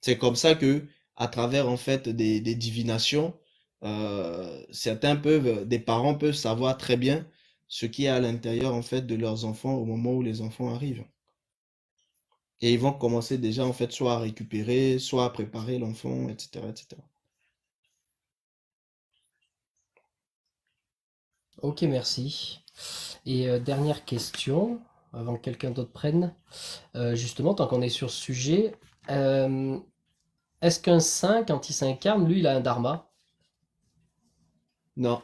C'est comme ça que, à travers en fait des divinations, des parents peuvent savoir très bien ce qui est à l'intérieur en fait de leurs enfants au moment où les enfants arrivent. Et ils vont commencer déjà en fait soit à récupérer, soit à préparer l'enfant, etc., etc. Ok, merci. Et dernière question, avant que quelqu'un d'autre prenne. Justement, tant qu'on est sur ce sujet, euh, est-ce qu'un saint, quand il s'incarne, lui, il a un dharma? Non,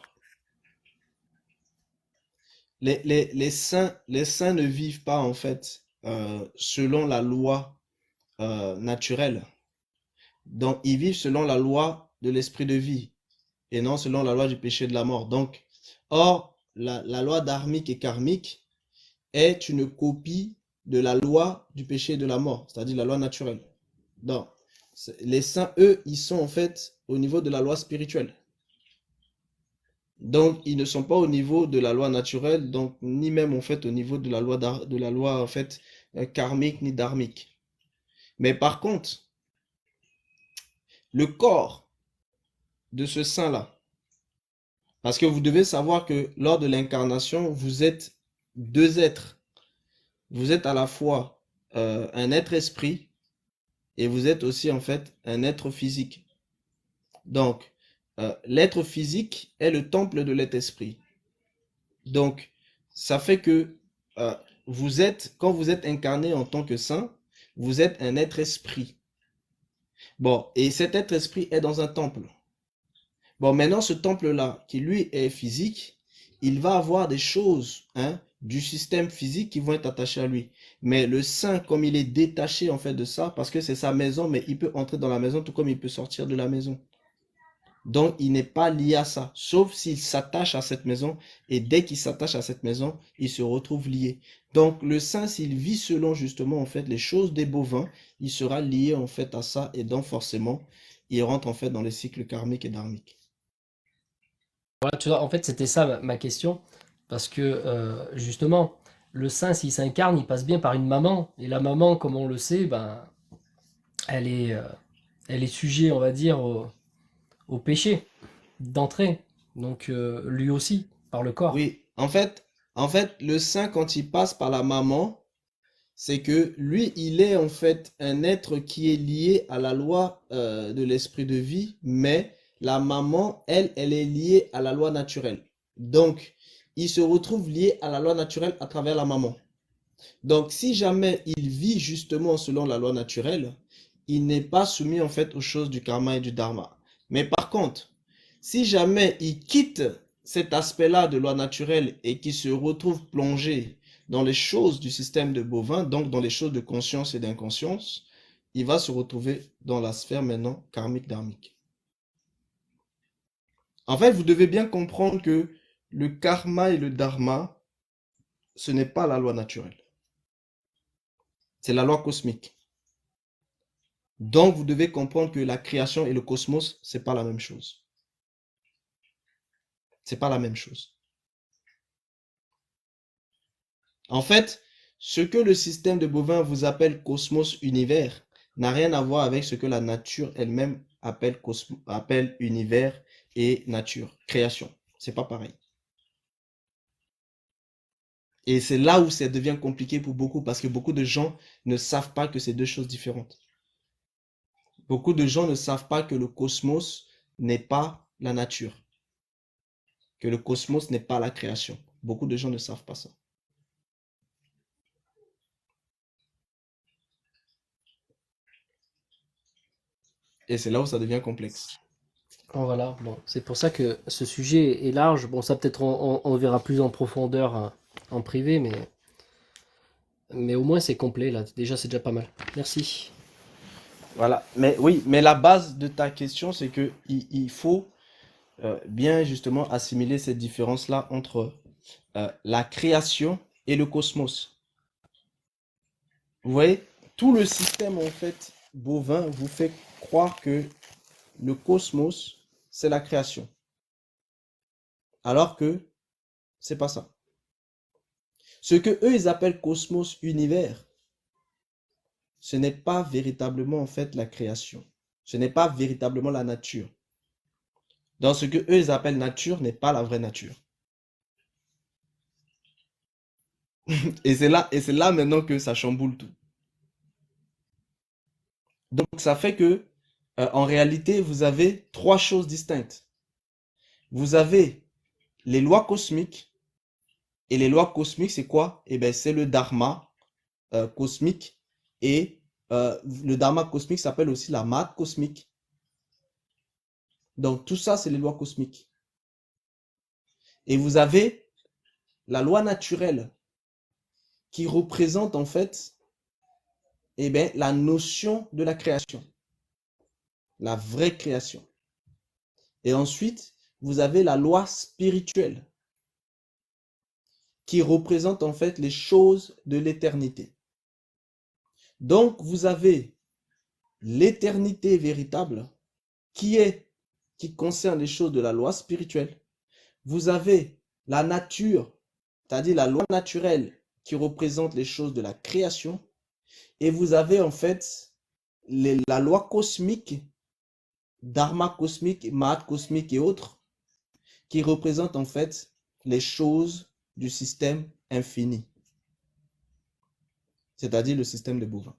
les saints ne vivent pas en fait selon la loi naturelle. Donc, ils vivent selon la loi de l'esprit de vie et non selon la loi du péché et de la mort. Donc, or, la loi dharmique et karmique est une copie de la loi du péché et de la mort, c'est-à-dire la loi naturelle. Donc, les saints, eux, ils sont en fait au niveau de la loi spirituelle. Donc, ils ne sont pas au niveau de la loi naturelle, donc ni même en fait au niveau de la loi en fait karmique ni dharmique. Mais par contre, le corps de ce saint-là, parce que vous devez savoir que lors de l'incarnation, vous êtes deux êtres. Vous êtes à la fois un être esprit et vous êtes aussi en fait un être physique. Donc, l'être physique est le temple de l'être esprit. Donc, ça fait que euh, quand vous êtes incarné en tant que saint, vous êtes un être esprit. Bon, et cet être esprit est dans un temple. Bon, maintenant, ce temple-là, qui lui est physique, il va avoir des choses, hein, du système physique qui vont être attachées à lui. Mais le saint, comme il est détaché en fait de ça, parce que c'est sa maison, mais il peut entrer dans la maison tout comme il peut sortir de la maison. Donc, il n'est pas lié à ça, sauf s'il s'attache à cette maison, et dès qu'il s'attache à cette maison, il se retrouve lié. Donc, le saint, s'il vit selon justement en fait les choses des bovins, il sera lié en fait à ça, et donc forcément, il rentre en fait dans les cycles karmiques et dharmiques. Voilà, tu vois, en fait, c'était ça ma question. Parce que, justement, le saint, s'il s'incarne, il passe bien par une maman. Et la maman, comme on le sait, ben, elle est, euh, elle est sujet, on va dire, au péché d'entrée. Donc, lui aussi, par le corps. Oui, en fait, le saint, quand il passe par la maman, c'est que lui, il est en fait un être qui est lié à la loi de l'esprit de vie, mais la maman, elle, elle est liée à la loi naturelle. Donc, il se retrouve lié à la loi naturelle à travers la maman. Donc, si jamais il vit justement selon la loi naturelle, il n'est pas soumis en fait aux choses du karma et du dharma. Mais par contre, si jamais il quitte cet aspect-là de loi naturelle et qu'il se retrouve plongé dans les choses du système de bovin, donc dans les choses de conscience et d'inconscience, il va se retrouver dans la sphère maintenant karmique dharmique. En fait, vous devez bien comprendre que le karma et le dharma, ce n'est pas la loi naturelle, c'est la loi cosmique. Donc, vous devez comprendre que la création et le cosmos, c'est pas la même chose. C'est pas la même chose. En fait, ce que le système de bovins vous appelle cosmos univers n'a rien à voir avec ce que la nature elle-même appelle univers et nature, création. C'est pas pareil. Et c'est là où ça devient compliqué pour beaucoup parce que beaucoup de gens ne savent pas que c'est deux choses différentes. Beaucoup de gens ne savent pas que le cosmos n'est pas la nature, que le cosmos n'est pas la création. Beaucoup de gens ne savent pas ça. Et c'est là où ça devient complexe. Voilà, bon, c'est pour ça que ce sujet est large. Bon, ça peut-être on verra plus en profondeur en privé, mais au moins c'est complet là. Déjà, c'est déjà pas mal. Merci. Voilà. Mais oui, mais la base de ta question, c'est que il faut bien justement assimiler cette différence-là entre la création et le cosmos. Vous voyez, tout le système en fait bovin vous fait croire que le cosmos, c'est la création. Alors que c'est pas ça. Ce que eux, ils appellent cosmos univers, ce n'est pas véritablement en fait la création. Ce n'est pas véritablement la nature. Donc ce que eux ils appellent nature n'est pas la vraie nature. Et c'est là maintenant que ça chamboule tout. Donc ça fait que en réalité, vous avez trois choses distinctes. Vous avez les lois cosmiques. Et les lois cosmiques, c'est quoi? Eh bien, c'est le dharma cosmique. Et le dharma cosmique s'appelle aussi la math cosmique. Donc tout ça, c'est les lois cosmiques. Et vous avez la loi naturelle qui représente en fait eh bien, la notion de la création, la vraie création. Et ensuite, vous avez la loi spirituelle qui représente en fait les choses de l'éternité. Donc, vous avez l'éternité véritable qui concerne les choses de la loi spirituelle. Vous avez la nature, c'est-à-dire la loi naturelle qui représente les choses de la création. Et vous avez en fait la loi cosmique, dharma cosmique, mahat cosmique et autres, qui représentent en fait les choses du système infini, c'est-à-dire le système des bovins.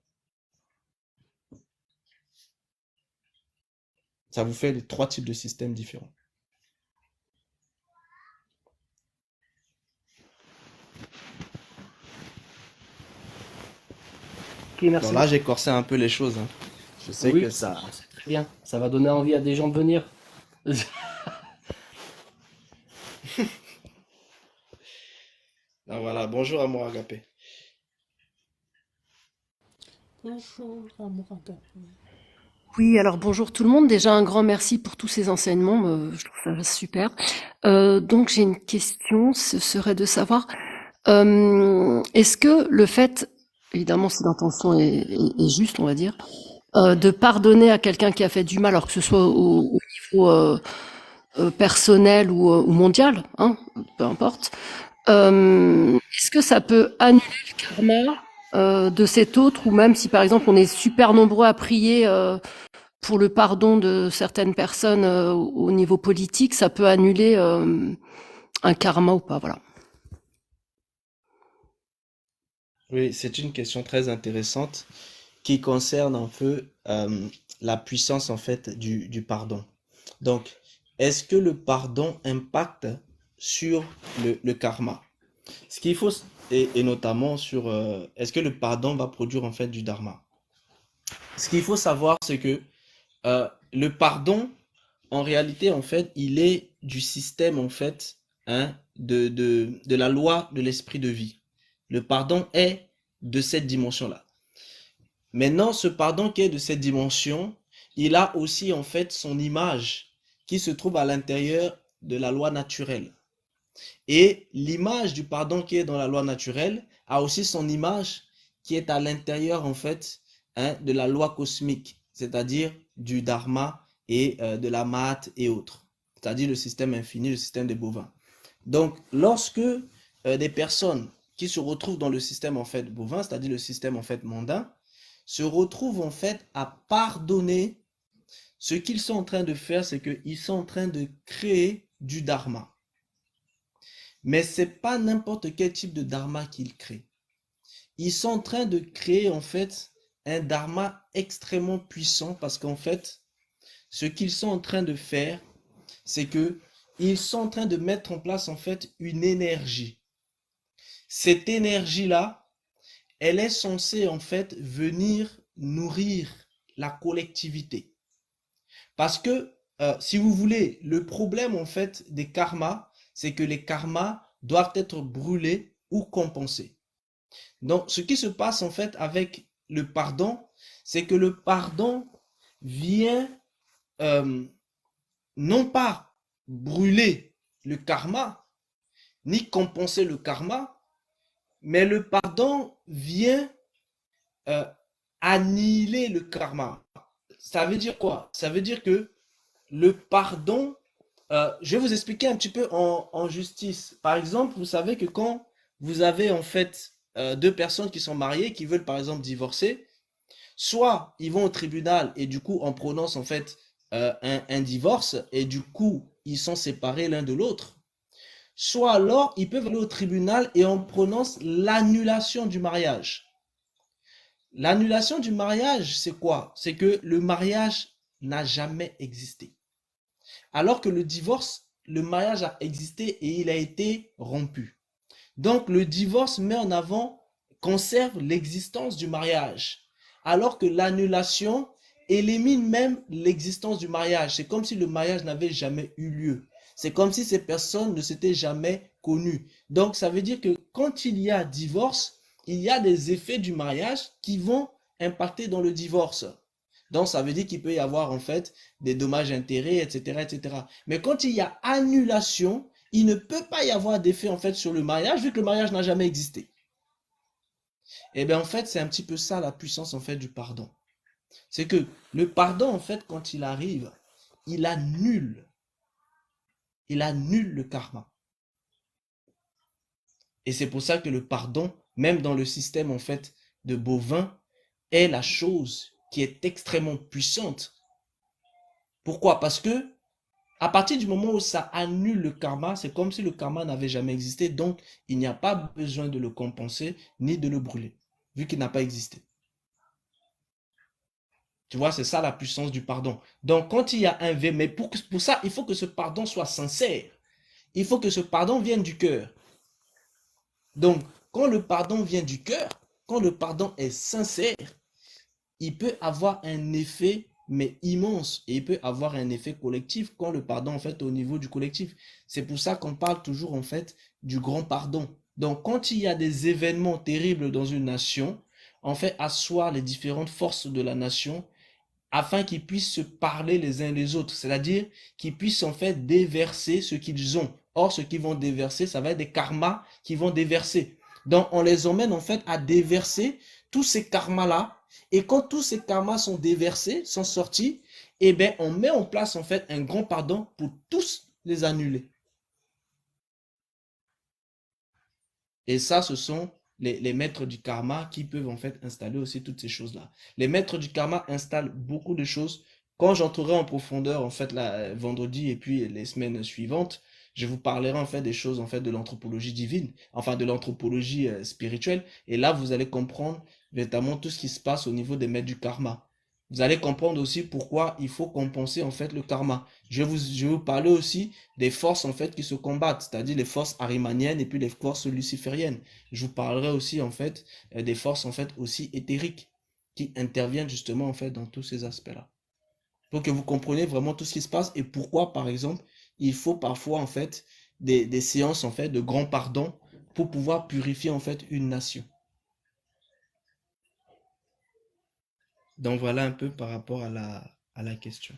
Ça vous fait les trois types de systèmes différents. Ok, merci Bon, là, beaucoup. j'ai corsé un peu les choses, hein. Je sais Oui, que ça... c'est très bien. Ça va donner envie à des gens de venir. Ah, voilà, bonjour à moi, Agapé. Bonjour, amour agapé. Oui, alors bonjour tout le monde. Déjà un grand merci pour tous ces enseignements, je trouve ça super. Donc j'ai une question, ce serait de savoir, est-ce que le fait, évidemment si l'intention est juste, on va dire, de pardonner à quelqu'un qui a fait du mal, alors que ce soit au niveau personnel ou mondial, hein, peu importe, est-ce que ça peut annuler le karma de cet autre, ou même si par exemple on est super nombreux à prier pour le pardon de certaines personnes au niveau politique, ça peut annuler un karma ou pas, voilà. Oui, c'est une question très intéressante qui concerne un peu la puissance en fait du pardon. Donc, est-ce que le pardon impacte sur le karma? Ce qu'il faut, et notamment sur est-ce que le pardon va produire en fait du dharma? Ce qu'il faut savoir, c'est que le pardon, en réalité, en fait, il est du système, en fait, hein, de la loi de l'esprit de vie. Le pardon est de cette dimension-là. Maintenant, ce pardon qui est de cette dimension, il a aussi, en fait, son image qui se trouve à l'intérieur de la loi naturelle. Et l'image du pardon qui est dans la loi naturelle a aussi son image qui est à l'intérieur, en fait, hein, de la loi cosmique, c'est-à-dire du dharma et de la mahat et autres, c'est-à-dire le système infini, le système des bovins. Donc, lorsque des personnes qui se retrouvent dans le système en fait bovin, c'est-à-dire le système en fait mondain, se retrouvent en fait à pardonner, ce qu'ils sont en train de faire, c'est qu'ils sont en train de créer du dharma. Mais c'est pas n'importe quel type de dharma qu'ils créent. Ils sont en train de créer en fait un dharma extrêmement puissant parce qu'en fait, ce qu'ils sont en train de faire, c'est que ils sont en train de mettre en place en fait une énergie. Cette énergie-là, elle est censée en fait venir nourrir la collectivité. Parce que, si vous voulez, le problème en fait des karmas, c'est que les karmas doivent être brûlés ou compensés. Donc, ce qui se passe en fait avec le pardon, c'est que le pardon vient non pas brûler le karma, ni compenser le karma, mais le pardon vient euh, annihiler le karma. Ça veut dire quoi? Ça veut dire que le pardon, je vais vous expliquer un petit peu en justice. Par exemple, vous savez que quand vous avez en fait deux personnes qui sont mariées, qui veulent par exemple divorcer, Soit ils vont au tribunal et du coup on prononce en fait un divorce et du coup ils sont séparés l'un de l'autre. Soit alors ils peuvent aller au tribunal et on prononce l'annulation du mariage. L'annulation du mariage, c'est quoi? C'est que le mariage n'a jamais existé. Alors que le divorce, le mariage a existé et il a été rompu. Donc le divorce met en avant, conserve l'existence du mariage. Alors que l'annulation élimine même l'existence du mariage. C'est comme si le mariage n'avait jamais eu lieu. C'est comme si ces personnes ne s'étaient jamais connues. Donc ça veut dire que quand il y a divorce, il y a des effets du mariage qui vont impacter dans le divorce. Donc ça veut dire qu'il peut y avoir en fait des dommages-intérêts, etc., etc. Mais quand il y a annulation, il ne peut pas y avoir d'effet en fait sur le mariage vu que le mariage n'a jamais existé. Et bien en fait, c'est un petit peu ça la puissance en fait du pardon. C'est que le pardon en fait, quand il arrive, il annule le karma. Et c'est pour ça que le pardon, même dans le système en fait de bovin, est la chose qui est extrêmement puissante. Pourquoi? Parce que à partir du moment où ça annule le karma, c'est comme si le karma n'avait jamais existé. Donc, il n'y a pas besoin de le compenser ni de le brûler, vu qu'il n'a pas existé. Tu vois, c'est ça la puissance du pardon. Donc, quand il y a un V, mais pour ça, il faut que ce pardon soit sincère. Il faut que ce pardon vienne du cœur. Donc, quand le pardon vient du cœur, quand le pardon est sincère, il peut avoir un effet mais immense et il peut avoir un effet collectif quand le pardon en fait au niveau du collectif. C'est pour ça qu'on parle toujours en fait du grand pardon. Donc quand il y a des événements terribles dans une nation, on fait asseoir les différentes forces de la nation afin qu'ils puissent se parler les uns les autres, c'est-à-dire qu'ils puissent en fait déverser ce qu'ils ont. Or, ce qu'ils vont déverser, ça va être des karmas qu'ils vont déverser. Donc, on les emmène en fait à déverser tous ces karmas-là. Et quand tous ces karmas sont déversés, sont sortis, eh bien, on met en place en fait un grand pardon pour tous les annuler. Et ça, ce sont les maîtres du karma qui peuvent en fait installer aussi toutes ces choses-là. Les maîtres du karma installent beaucoup de choses. Quand j'entrerai en profondeur en fait vendredi et puis les semaines suivantes, je vous parlerai en fait des choses en fait de l'anthropologie divine, enfin de l'anthropologie spirituelle. Et là, vous allez comprendre véritablement tout ce qui se passe au niveau des maîtres du karma. Vous allez comprendre aussi pourquoi il faut compenser en fait le karma. Je vais vous parler aussi des forces en fait qui se combattent, c'est-à-dire les forces arimaniennes et puis les forces lucifériennes. Je vous parlerai aussi en fait des forces en fait aussi éthériques qui interviennent justement en fait dans tous ces aspects-là. Pour que vous compreniez vraiment tout ce qui se passe et pourquoi par exemple il faut parfois en fait des séances en fait de grand pardon pour pouvoir purifier en fait une nation. Donc voilà un peu par rapport à la question.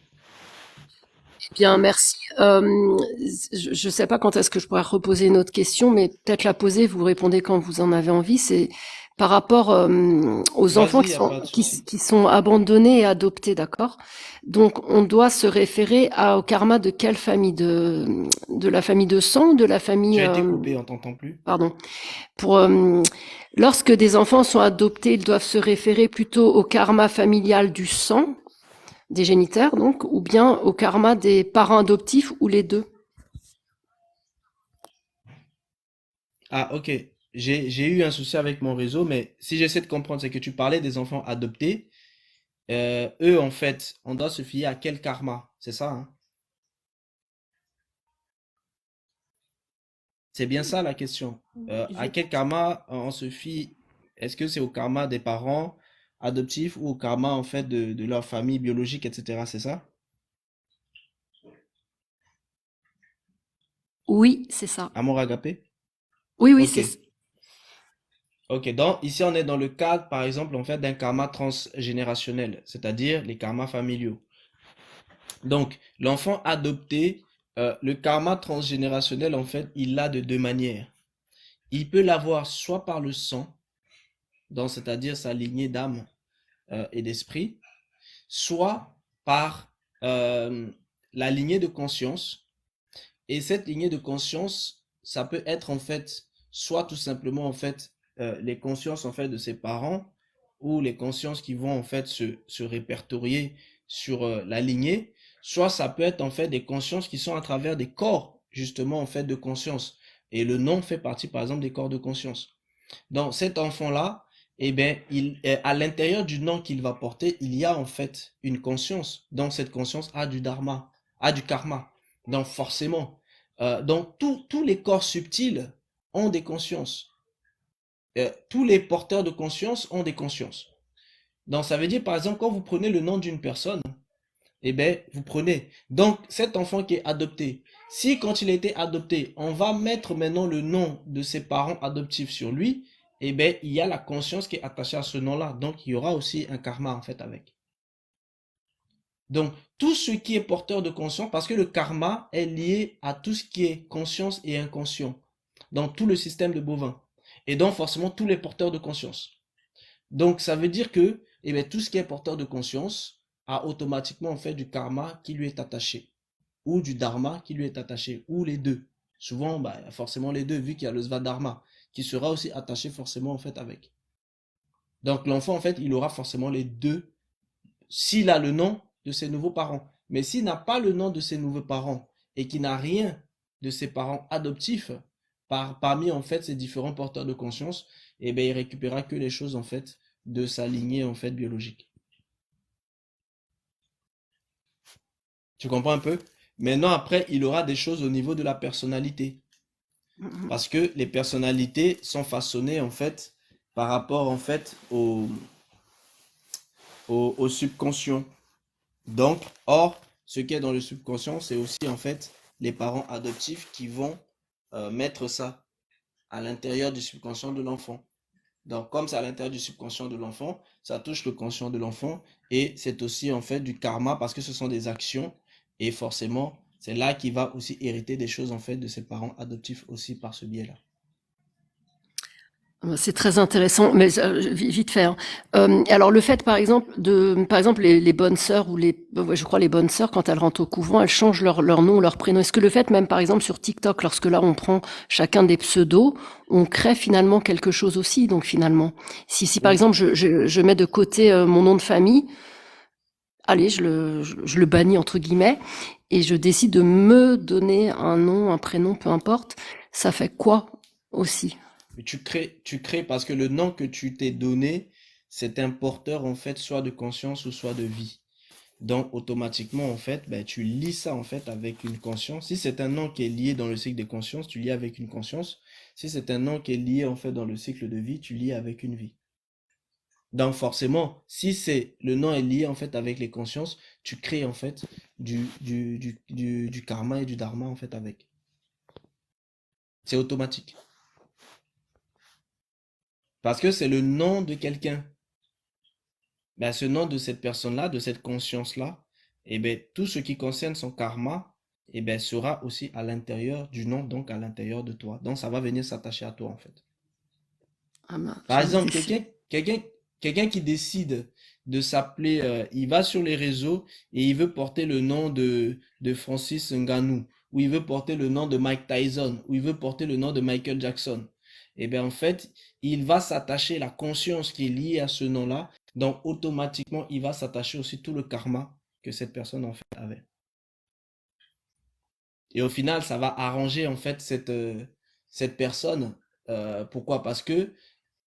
Bien, merci. Je ne sais pas quand est-ce que je pourrais reposer une autre question, mais peut-être la poser, vous répondez quand vous en avez envie. C'est par rapport aux enfants Vas-y, y a pas de souci. qui sont abandonnés et adoptés, d'accord? Donc, on doit se référer au karma de quelle famille? De la famille de sang ou de la famille... Tu as été coupé, on t'entend plus. pardon. Pour, lorsque des enfants sont adoptés, ils doivent se référer plutôt au karma familial du sang, des géniteurs donc, ou bien au karma des parents adoptifs, ou les deux. Ah, ok. J'ai eu un souci avec mon réseau, mais si j'essaie de comprendre, c'est que tu parlais des enfants adoptés. Eux, en fait, on doit se fier à quel karma? C'est ça, hein? C'est bien ça la question. Je, À quel karma on se fie? Est-ce que c'est au karma des parents adoptifs ou au karma, en fait, de leur famille biologique, etc. C'est ça? Oui, c'est ça. Amour agapé? Oui, oui, Ok. Ok. Donc, ici, on est dans le cadre, par exemple, en fait, d'un karma transgénérationnel, c'est-à-dire les karmas familiaux. Donc, l'enfant adopté, le karma transgénérationnel, en fait, il l'a de deux manières. Il peut l'avoir soit par le sang, donc c'est-à-dire sa lignée d'âme et d'esprit, soit par la lignée de conscience. Et cette lignée de conscience, ça peut être en fait, soit tout simplement en fait les consciences en fait de ses parents, ou les consciences qui vont en fait se répertorier sur la lignée, soit ça peut être en fait des consciences qui sont à travers des corps, justement en fait de conscience. Et le nom fait partie par exemple des corps de conscience. Donc cet enfant-là, eh bien, à l'intérieur du nom qu'il va porter, il y a en fait une conscience. Donc cette conscience a du dharma, a du karma. Donc forcément, donc tous les corps subtils ont des consciences. Tous les porteurs de conscience ont des consciences. Donc ça veut dire par exemple quand vous prenez le nom d'une personne, eh bien vous prenez. Donc cet enfant qui est adopté, si quand il a été adopté, on va mettre maintenant le nom de ses parents adoptifs sur lui, eh bien il y a la conscience qui est attachée à ce nom-là. Donc il y aura aussi un karma en fait avec. Donc tout ce qui est porteur de conscience, parce que le karma est lié à tout ce qui est conscience et inconscient dans tout le système de bovins. Et donc forcément tous les porteurs de conscience. Donc ça veut dire que eh bien, tout ce qui est porteur de conscience a automatiquement en fait du karma qui lui est attaché, ou du dharma qui lui est attaché, ou les deux. Souvent, bah, forcément les deux, vu qu'il y a le svadharma, qui sera aussi attaché forcément en fait avec. Donc l'enfant en fait, il aura forcément les deux, s'il a le nom de ses nouveaux parents. Mais s'il n'a pas le nom de ses nouveaux parents, et qu'il n'a rien de ses parents adoptifs, parmi en fait ces différents porteurs de conscience, eh bien il récupérera que les choses en fait de sa lignée en fait biologique. Tu comprends un peu? Maintenant, après, il aura des choses au niveau de la personnalité. Parce que les personnalités sont façonnées, en fait, par rapport, en fait, au subconscient. Donc, or, ce qui est dans le subconscient, c'est aussi, en fait, les parents adoptifs qui vont mettre ça à l'intérieur du subconscient de l'enfant. Donc, comme c'est à l'intérieur du subconscient de l'enfant, ça touche le conscient de l'enfant et c'est aussi en fait du karma parce que ce sont des actions et forcément, c'est là qu'il va aussi hériter des choses en fait de ses parents adoptifs aussi par ce biais-là. C'est très intéressant, mais vite fait. Hein. Alors le fait, par exemple, les bonnes sœurs ou je crois les bonnes sœurs, quand elles rentrent au couvent, elles changent leur nom, leur prénom. Est-ce que le fait, même par exemple sur TikTok, lorsque là on prend chacun des pseudos, on crée finalement quelque chose aussi. Donc finalement, si par Oui. exemple je mets de côté mon nom de famille, allez, je le bannis entre guillemets, et je décide de me donner un nom, un prénom, peu importe, ça fait quoi aussi? Tu crées parce que le nom que tu t'es donné, c'est un porteur en fait soit de conscience ou soit de vie. Donc automatiquement en fait, ben, tu lis ça en fait avec une conscience. Si c'est un nom qui est lié dans le cycle des consciences, tu lis avec une conscience. Si c'est un nom qui est lié en fait dans le cycle de vie, tu lis avec une vie. Donc forcément, si c'est le nom est lié en fait avec les consciences, tu crées en fait du karma et du dharma en fait avec. C'est automatique. Parce que c'est le nom de quelqu'un. Ben, ce nom de cette personne-là, de cette conscience-là, et ben, tout ce qui concerne son karma, et ben, sera aussi à l'intérieur du nom, donc à l'intérieur de toi. Donc ça va venir s'attacher à toi en fait. Ah ben, Par j'en exemple, étais sûre. quelqu'un qui décide de s'appeler, il va sur les réseaux et il veut porter le nom de Francis Ngannou, ou il veut porter le nom de Mike Tyson, ou il veut porter le nom de Michael Jackson. Et bien en fait, il va s'attacher la conscience qui est liée à ce nom-là, donc automatiquement, il va s'attacher aussi tout le karma que cette personne en fait avait. Et au final, ça va arranger en fait cette personne. Pourquoi? Parce que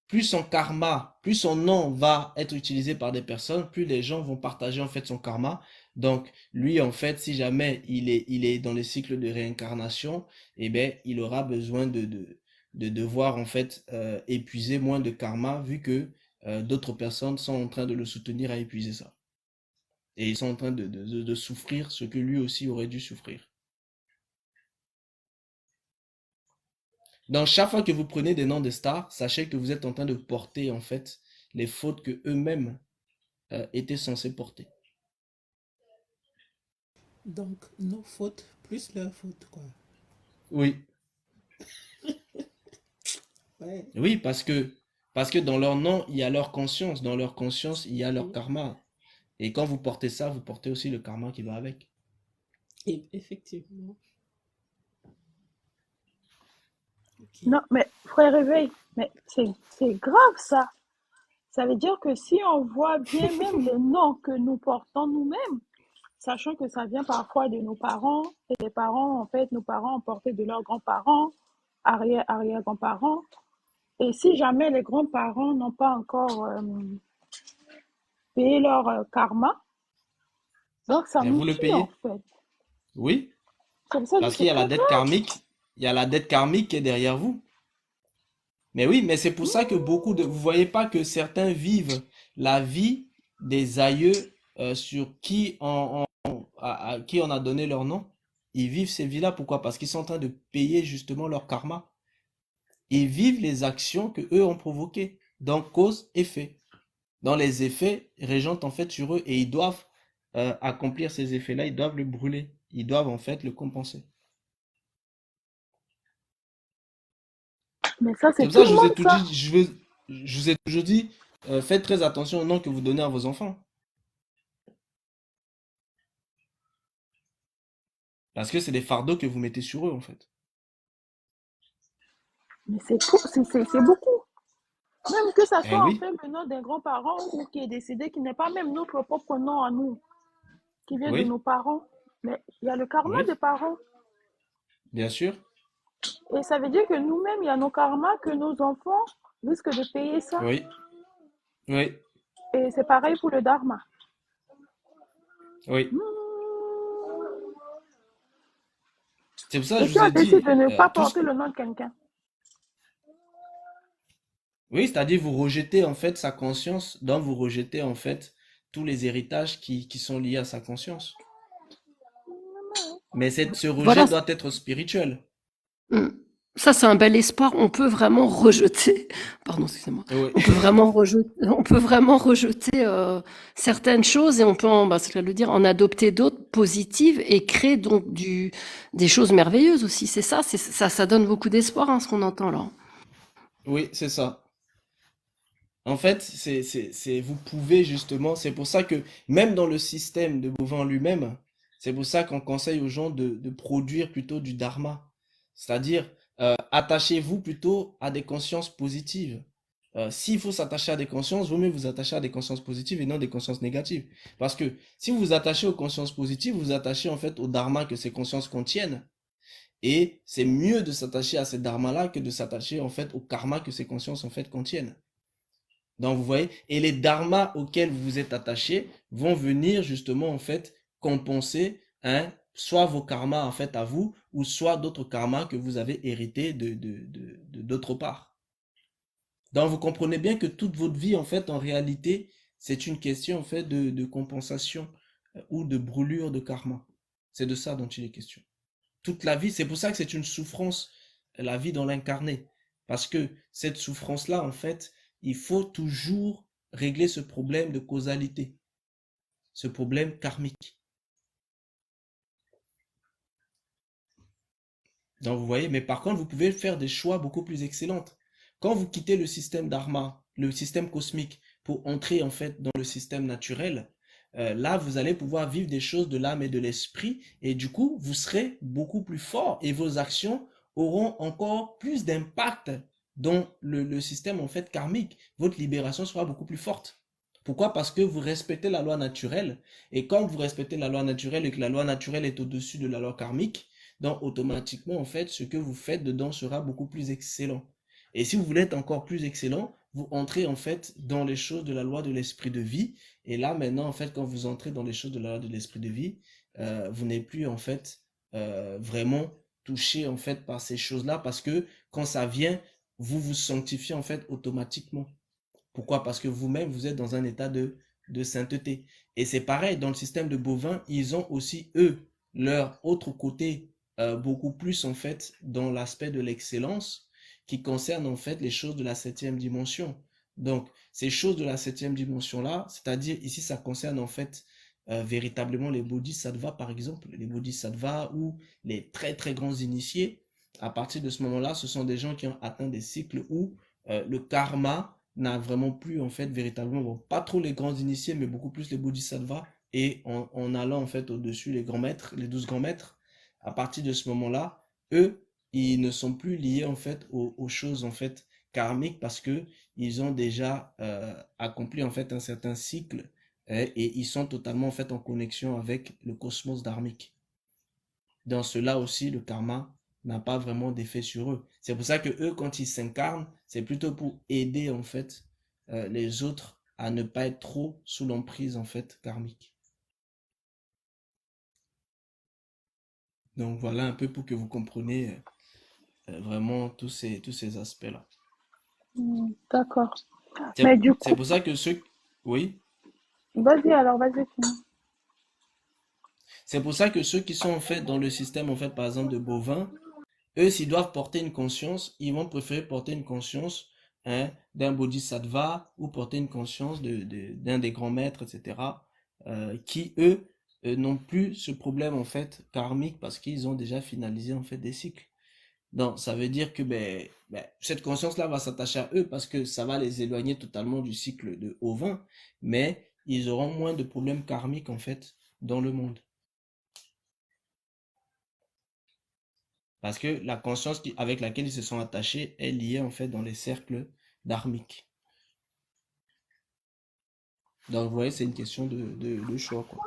plus son karma, plus son nom va être utilisé par des personnes, plus les gens vont partager en fait son karma. Donc lui en fait, si jamais il est dans les cycles de réincarnation, eh ben il aura besoin de devoir en fait épuiser moins de karma vu que d'autres personnes sont en train de le soutenir à épuiser ça. Et ils sont en train de souffrir ce que lui aussi aurait dû souffrir. Donc, chaque fois que vous prenez des noms de stars, sachez que vous êtes en train de porter en fait les fautes que eux-mêmes étaient censés porter. Donc, nos fautes plus leurs fautes, quoi. Oui, Ouais. oui, parce que dans leur nom, il y a leur conscience. Dans leur conscience, il y a leur karma. Et quand vous portez ça, vous portez aussi le karma qui va avec. Et effectivement. Ok. Non, mais frère Réveil, mais c'est grave ça. Ça veut dire que si on voit bien même les noms que nous portons nous-mêmes, sachant que ça vient parfois de nos parents, et les parents, en fait, nos parents ont porté de leurs grands-parents, arrière-grands-parents. Et si jamais les grands-parents n'ont pas encore payé leur karma, donc ça Mais nous vous le tue en payez? fait. Oui, C'est pour ça que parce qu'il c'est y a la très dette grave. karmique. Il y a la dette karmique qui est derrière vous. Mais oui, mais c'est pour ça que vous voyez pas que certains vivent la vie des aïeux sur qui à qui on a donné leur nom. Ils vivent ces vies-là. Pourquoi? Parce qu'ils sont en train de payer justement leur karma. Ils vivent les actions que eux ont provoquées. Donc cause, effet. Dans les effets régentent en fait sur eux et ils doivent accomplir ces effets-là. Ils doivent le brûler. Ils doivent en fait le compenser. Mais ça, C'est c'est pour tout ça que le je vous ai monde, tout ça. dit, je vous ai toujours dit, faites très attention au nom que vous donnez à vos enfants. Parce que c'est des fardeaux que vous mettez sur eux, en fait. Mais c'est beaucoup. Même que ça Eh soit en oui, fait le nom d'un grand-parent ou qui est décédé, qui n'est pas même notre propre nom à nous, qui vient de oui, nos parents. Mais il y a le karma oui, des parents. bien sûr. Et ça veut dire que nous-mêmes, il y a nos karmas que nos enfants risquent de payer ça. Oui, oui, Et c'est pareil pour le dharma. oui. C'est pour ça que Et je si vous on ai décide dit, de ne pas tout ce porter que... le nom de quelqu'un, Oui, c'est-à-dire vous rejetez en fait sa conscience, donc vous rejetez en fait tous les héritages qui sont liés à sa conscience. Mais ce rejet Voilà. doit être spirituel. Mm. Ça, c'est un bel espoir. On peut vraiment rejeter, pardon, excusez-moi. Oui, On peut vraiment rejeter certaines choses et on peut, c'est le dire, en adopter d'autres positives et créer donc des choses merveilleuses aussi. C'est ça, ça donne beaucoup d'espoir, hein, ce qu'on entend là. oui, c'est ça. En fait, vous pouvez justement, c'est pour ça que même dans le système de bovin lui-même, c'est pour ça qu'on conseille aux gens de produire plutôt du dharma. C'est-à-dire, attachez-vous plutôt à des consciences positives. S'il faut s'attacher à des consciences, vaut mieux vous attacher à des consciences positives et non des consciences négatives. Parce que si vous vous attachez aux consciences positives, vous vous attachez en fait au dharma que ces consciences contiennent. Et c'est mieux de s'attacher à ces dharma-là que de s'attacher en fait au karma que ces consciences en fait contiennent. Donc, vous voyez, et les dharmas auxquels vous vous êtes attaché vont venir justement en fait compenser soit vos karmas en fait à vous, ou soit d'autres karmas que vous avez hérités d'autre part. Donc, vous comprenez bien que toute votre vie en fait, en réalité, c'est une question en fait de compensation ou de brûlure de karma. C'est de ça dont il est question. Toute la vie, c'est pour ça que c'est une souffrance, la vie dans l'incarné. Parce que cette souffrance-là, en fait, il faut toujours régler ce problème de causalité, ce problème karmique. Donc vous voyez, mais par contre, vous pouvez faire des choix beaucoup plus excellents. Quand vous quittez le système dharma, le système cosmique, pour entrer en fait dans le système naturel, là, vous allez pouvoir vivre des choses de l'âme et de l'esprit, et du coup, vous serez beaucoup plus fort, et vos actions auront encore plus d'impact dans le système en fait karmique. Votre libération sera beaucoup plus forte. Pourquoi? Parce que vous respectez la loi naturelle, et quand vous respectez la loi naturelle et que la loi naturelle est au-dessus de la loi karmique, donc automatiquement, en fait, ce que vous faites dedans sera beaucoup plus excellent. Et si vous voulez être encore plus excellent, vous entrez en fait dans les choses de la loi de l'esprit de vie. Et là, maintenant, en fait, quand vous entrez dans les choses de la loi de l'esprit de vie, vous n'êtes plus en fait vraiment touché en fait par ces choses-là parce que quand ça vient, vous vous sanctifiez en fait automatiquement. Pourquoi? Parce que vous-même, vous êtes dans un état de sainteté. Et c'est pareil, dans le système de bovins, ils ont aussi, eux, leur autre côté, beaucoup plus en fait dans l'aspect de l'excellence qui concerne en fait les choses de la septième dimension. Donc, ces choses de la septième dimension-là, c'est-à-dire ici, ça concerne en fait véritablement les bodhisattvas, par exemple, les bodhisattvas ou les très très grands initiés. À partir de ce moment-là, ce sont des gens qui ont atteint des cycles où le karma n'a vraiment plus en fait véritablement, bon, pas trop les grands initiés, mais beaucoup plus les bodhisattvas, et en allant en fait au-dessus les grands maîtres, les 12 grands maîtres, à partir de ce moment-là, eux, ils ne sont plus liés en fait aux choses en fait karmiques parce que ils ont déjà accompli en fait un certain cycle et ils sont totalement en fait en connexion avec le cosmos dharmique. Dans cela aussi, le karma n'a pas vraiment d'effet sur eux. C'est pour ça que eux, quand ils s'incarnent, c'est plutôt pour aider en fait les autres à ne pas être trop sous l'emprise en fait karmique. Donc voilà un peu pour que vous compreniez vraiment tous ces aspects-là. D'accord. Mais du C'est coup, pour ça que ceux... Oui, vas-y alors, vas-y, finis. c'est pour ça que ceux qui sont en fait dans le système en fait par exemple de bovins, eux s'ils doivent porter une conscience, ils vont préférer porter une conscience d'un bodhisattva ou porter une conscience d'un des grands maîtres, etc. Qui eux n'ont plus ce problème en fait karmique parce qu'ils ont déjà finalisé en fait des cycles. Donc, ça veut dire que cette conscience-là va s'attacher à eux parce que ça va les éloigner totalement du cycle de Ovin, mais ils auront moins de problèmes karmiques en fait dans le monde. Parce que la conscience avec laquelle ils se sont attachés est liée en fait dans les cercles dharmiques. Donc, vous voyez, c'est une question de choix, quoi.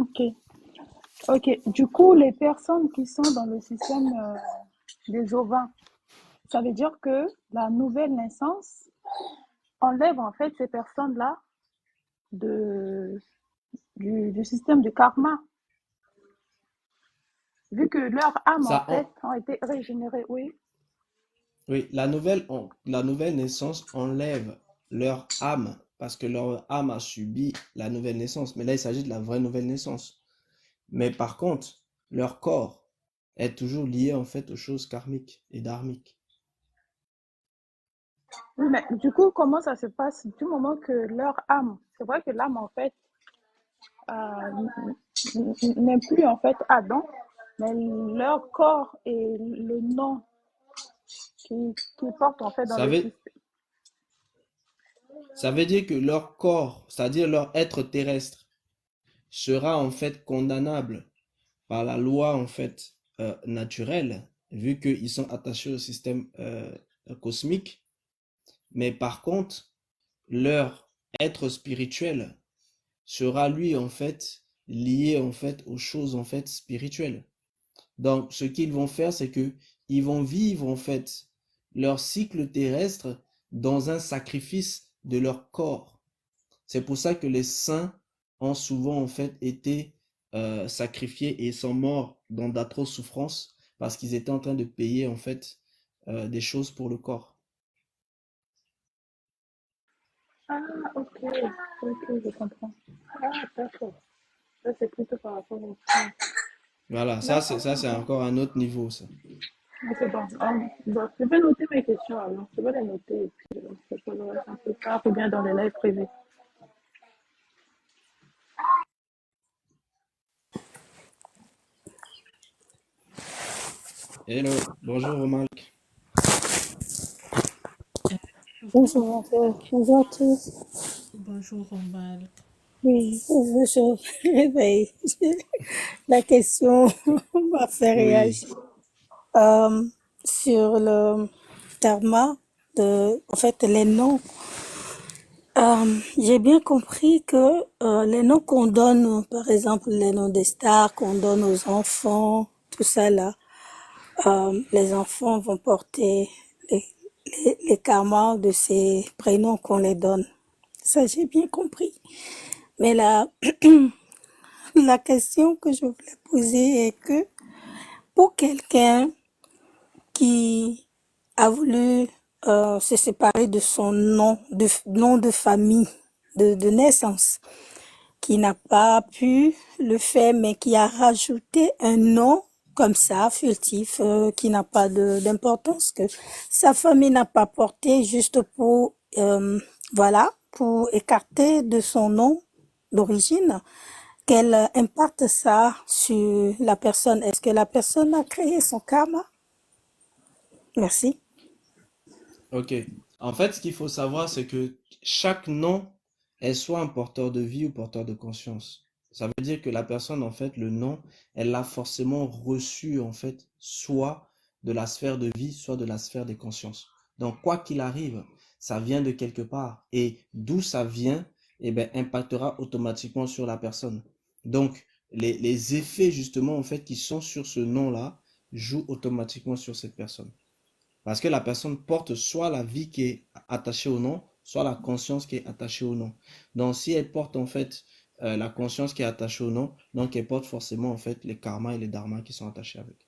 Ok. Ok. Du coup, les personnes qui sont dans le système des ovins, ça veut dire que la nouvelle naissance enlève en fait ces personnes-là de, du système du karma, vu que leurs âmes en Ça, fait ont été régénérées. Oui. oui, la nouvelle naissance enlève leur âme parce que leur âme a subi la nouvelle naissance. Mais là, il s'agit de la vraie nouvelle naissance. Mais par contre, leur corps est toujours lié en fait aux choses karmiques et dharmiques. Oui, mais du coup, comment ça se passe du moment que leur âme, c'est vrai que l'âme en fait n'est plus en fait Adam, mais leur corps et le nom qui portent en fait dans Ça le veut, système. ça veut dire que leur corps, c'est-à-dire leur être terrestre, sera en fait condamnable par la loi en fait naturelle, vu qu'ils sont attachés au système cosmique. Mais par contre, leur être spirituel sera lui en fait lié en fait aux choses en fait spirituelles. Donc, ce qu'ils vont faire, c'est que ils vont vivre en fait leur cycle terrestre dans un sacrifice de leur corps. C'est pour ça que les saints ont souvent en fait été sacrifiés et sont morts dans d'atroces souffrances parce qu'ils étaient en train de payer en fait des choses pour le corps. Ah, ok, ok, je comprends. Ah, d'accord. Ça, c'est plutôt par rapport au sang. Voilà, D'accord, ça c'est d'accord. encore un autre niveau ça. Mais c'est bon. Bon, je vais noter mes questions alors. Je vais les noter et puis je poserai un peu tard ou bien dans les lives privés. Hello, bonjour Marc. Bonjour, Bonjour, bonjour à tous. bonjour Romal. Oui, je réveille. La question m'a fait Oui, réagir sur le dharma en fait, les noms. J'ai bien compris que les noms qu'on donne, par exemple, les noms des stars qu'on donne aux enfants, tout ça là, les enfants vont porter les, les karmas de ces prénoms qu'on les donne. Ça, j'ai bien compris. Mais la question que je voulais poser est que pour quelqu'un qui a voulu se séparer de son nom de famille, de naissance, qui n'a pas pu le faire, mais qui a rajouté un nom comme ça, furtif, qui n'a pas d'importance, que sa famille n'a pas porté juste pour, voilà, pour écarter de son nom d'origine. Quel impact ça a sur la personne? Est-ce que la personne a créé son karma? Merci. ok. En fait, ce qu'il faut savoir, c'est que chaque nom est soit un porteur de vie ou porteur de conscience. Ça veut dire que la personne, en fait, le nom, elle l'a forcément reçu, en fait, soit de la sphère de vie, soit de la sphère des consciences. Donc, quoi qu'il arrive, ça vient de quelque part. Et d'où ça vient, eh ben, impactera automatiquement sur la personne. Donc, les effets, justement, en fait, qui sont sur ce nom-là, jouent automatiquement sur cette personne. Parce que la personne porte soit la vie qui est attachée au nom, soit la conscience qui est attachée au nom. Donc, si elle porte, en fait, la conscience qui est attachée au nom, donc elle porte forcément, en fait, les karmas et les dharmas qui sont attachés avec.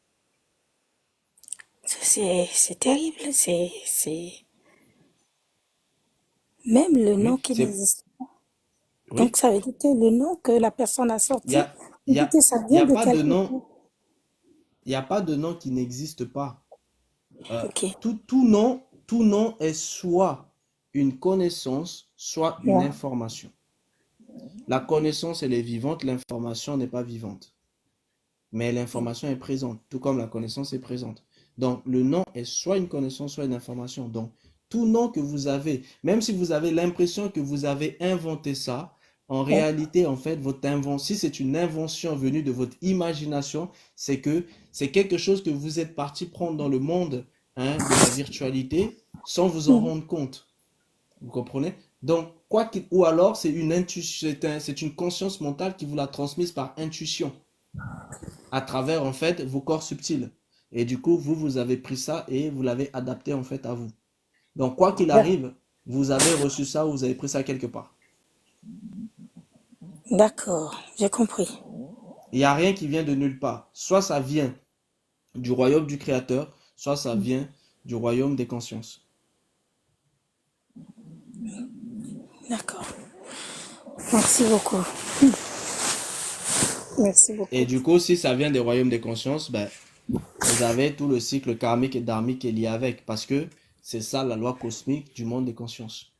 C'est terrible. Même le nom Oui, qui c'est, n'existe pas. Donc, oui. ça veut dire que le nom que la personne a Il y sorti, a, il veut y dire a, que ça il y vient a de pas de quelque nom, part. il y a pas de nom qui n'existe pas. Ok. Tout nom est soit une connaissance, soit une Ouais. information. La connaissance, elle est vivante, l'information n'est pas vivante. Mais l'information est présente, tout comme la connaissance est présente. Donc, le nom est soit une connaissance, soit une information. Donc, tout nom que vous avez, même si vous avez l'impression que vous avez inventé ça, en Ouais. réalité, en fait, votre invention, si c'est une invention venue de votre imagination, c'est que c'est quelque chose que vous êtes parti prendre dans le monde, hein, de la virtualité sans vous en Mhm. rendre compte. Vous comprenez? Donc, quoi qu'il, ou alors c'est une intuition, c'est une conscience mentale qui vous l'a transmise par intuition à travers en fait vos corps subtils. Et du coup, vous avez pris ça et vous l'avez adapté en fait à vous. Donc, quoi qu'il arrive, vous avez reçu ça ou vous avez pris ça quelque part. D'accord, j'ai compris. Il n'y a rien qui vient de nulle part. Soit ça vient du royaume du Créateur, soit ça vient du royaume des consciences. D'accord. Merci beaucoup. Merci Et beaucoup. du coup, si ça vient des royaumes des consciences, ben, vous avez tout le cycle karmique et dharmique qui est lié avec. Parce que c'est ça la loi cosmique du monde des consciences.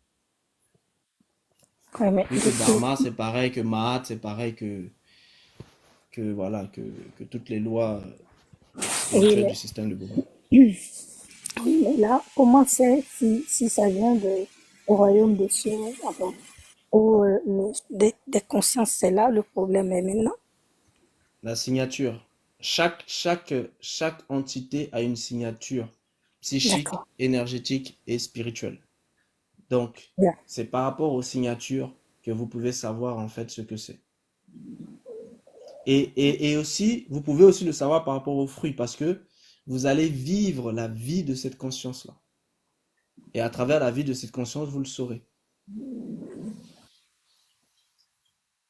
Ouais, mais Vu que dharma, c'est pareil que mahat, c'est pareil que, voilà, que toutes les lois oui, spirituelles du système de Bouddha. oui, mais là, comment c'est si ça vient au royaume des cieux, enfin, ou des consciences, c'est là le problème est maintenant. La signature. Chaque entité a une signature psychique, D'accord. énergétique et spirituelle. Donc, Bien. c'est par rapport aux signatures que vous pouvez savoir en fait ce que c'est. Et aussi, vous pouvez aussi le savoir par rapport aux fruits parce que vous allez vivre la vie de cette conscience-là. Et à travers la vie de cette conscience, vous le saurez.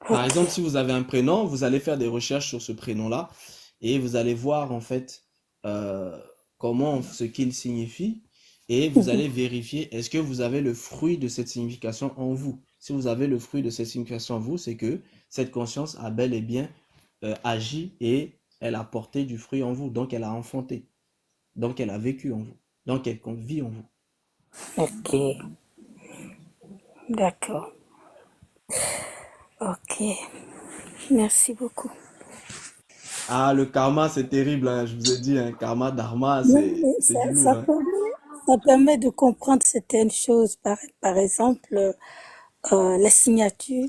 Par Ok. exemple, si vous avez un prénom, vous allez faire des recherches sur ce prénom-là et vous allez voir en fait euh, comment, ce qu'il signifie et vous allez vérifier est-ce que vous avez le fruit de cette signification en vous. Si vous avez le fruit de cette signification en vous, c'est que cette conscience a bel et bien agi et elle a porté du fruit en vous. Donc elle a enfanté. Donc elle a vécu en vous. Donc elle vit en vous. Ok. D'accord. Ok. Merci beaucoup. Ah, le karma, c'est terrible, hein. Je vous ai dit, hein, karma, dharma, Non, mais c'est du lourd, hein. ça permet de comprendre certaines choses. Par exemple, la signature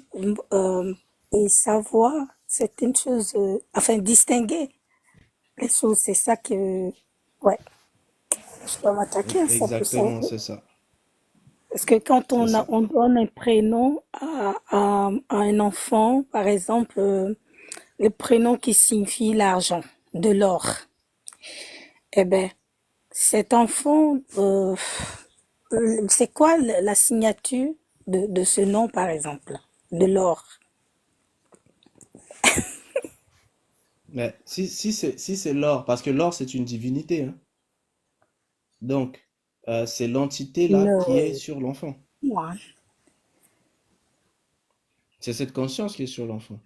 et savoir certaines choses, enfin distinguer les choses. C'est ça que, ouais, je dois m'attaquer à ça pour Exactement, savoir. c'est ça. Parce que quand C'est ça. on donne un prénom à un enfant, par exemple, le prénom qui signifie l'argent, de l'or, eh ben, cet enfant, c'est quoi la signature de ce nom, par exemple, de l'or? Mais si c'est l'or, parce que l'or, c'est une divinité, hein. Donc, c'est l'entité là qui est No. sur l'enfant. C'est cette conscience qui est sur l'enfant.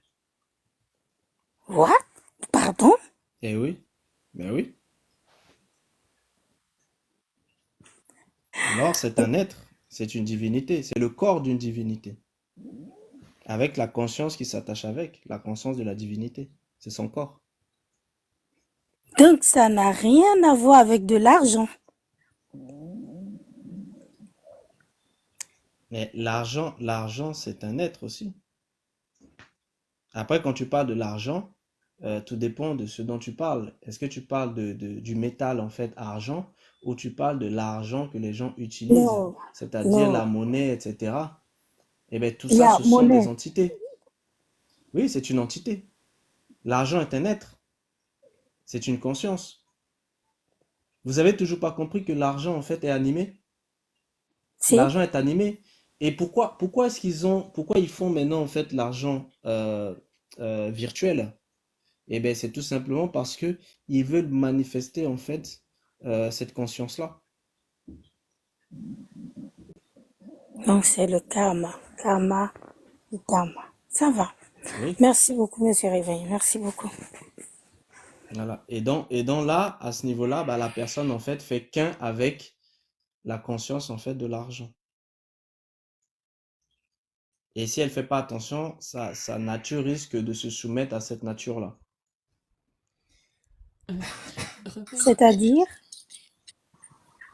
What? Pardon? Eh oui, mais oui. L'or, c'est un être, c'est une divinité, c'est le corps d'une divinité, avec la conscience qui s'attache avec, la conscience de la divinité. C'est son corps. Donc ça n'a rien à voir avec de l'argent. Mais l'argent, c'est un être aussi. Après, quand tu parles de l'argent, tout dépend de ce dont tu parles. Est-ce que tu parles du métal, en fait, argent, où tu parles de l'argent que les gens utilisent, Non, c'est-à-dire la non. monnaie, etc., eh bien, tout Il y ça, a ce sont des monnaie. entités. Oui, c'est une entité. L'argent est un être, c'est une conscience. Vous avez toujours pas compris que l'argent, en fait, est animé? Si, L'argent est animé. Et pourquoi pourquoi ils font maintenant, en fait, l'argent virtuel? Eh bien, c'est tout simplement parce que ils veulent manifester, en fait, cette conscience-là. donc c'est le karma. Karma, le karma. Ça va. Oui, Merci beaucoup, Monsieur Réveil. Merci beaucoup. voilà. Et donc là, à ce niveau-là, bah, la personne, en fait, fait qu'un avec la conscience, en fait, de l'argent. Et si elle fait pas attention, sa nature risque de se soumettre à cette nature-là. Euh, Réveil, C'est-à-dire,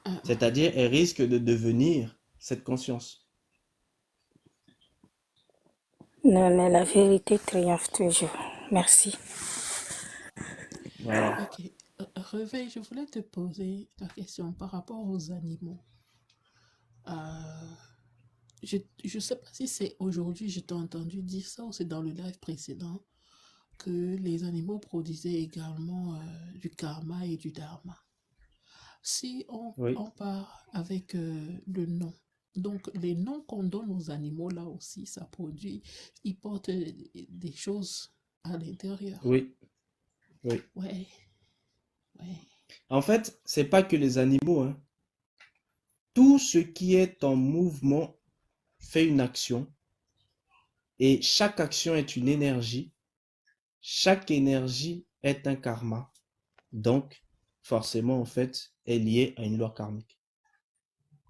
euh, C'est-à-dire, elle risque de devenir cette conscience. non, mais la vérité triomphe toujours. Merci. Voilà. ok. Réveil, je voulais te poser la question par rapport aux animaux. Euh, je ne sais pas si c'est aujourd'hui, je t'ai entendu dire ça ou c'est dans le live précédent, que les animaux produisaient également du karma et du dharma. Si Oui. on part avec le nom, donc les noms qu'on donne aux animaux là aussi, ça produit, ils portent des choses à l'intérieur. Oui. Oui. Ouais, ouais. En fait, c'est pas que les animaux, hein. Tout ce qui est en mouvement fait une action et chaque action est une énergie. Chaque énergie est un karma. Donc, forcément, en fait, est liée à une loi karmique.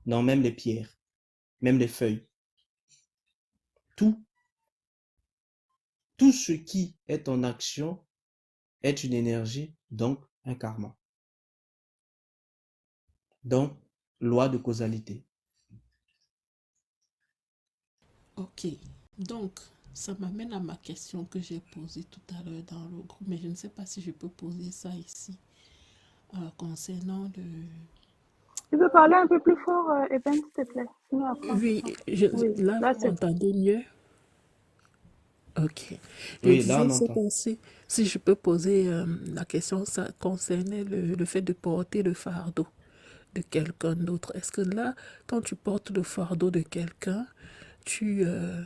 Non, même les pierres, même les feuilles, tout, tout ce qui est en action est une énergie, donc un karma. Donc, loi de causalité. Ok. Donc, ça m'amène à ma question que j'ai posée tout à l'heure dans le groupe, mais je ne sais pas si je peux poser ça ici, concernant le... Tu peux parler un peu plus fort, Eben, s'il te plaît. Sinon, après, on Oui, t'entend. Oui, là, là, vous c'est m'entendez mieux? Ok. Je Oui, là, disais, on c'est entend. comme si je peux poser la question, ça concernait le fait de porter le fardeau de quelqu'un d'autre. Est-ce que là, quand tu portes le fardeau de quelqu'un, tu, euh,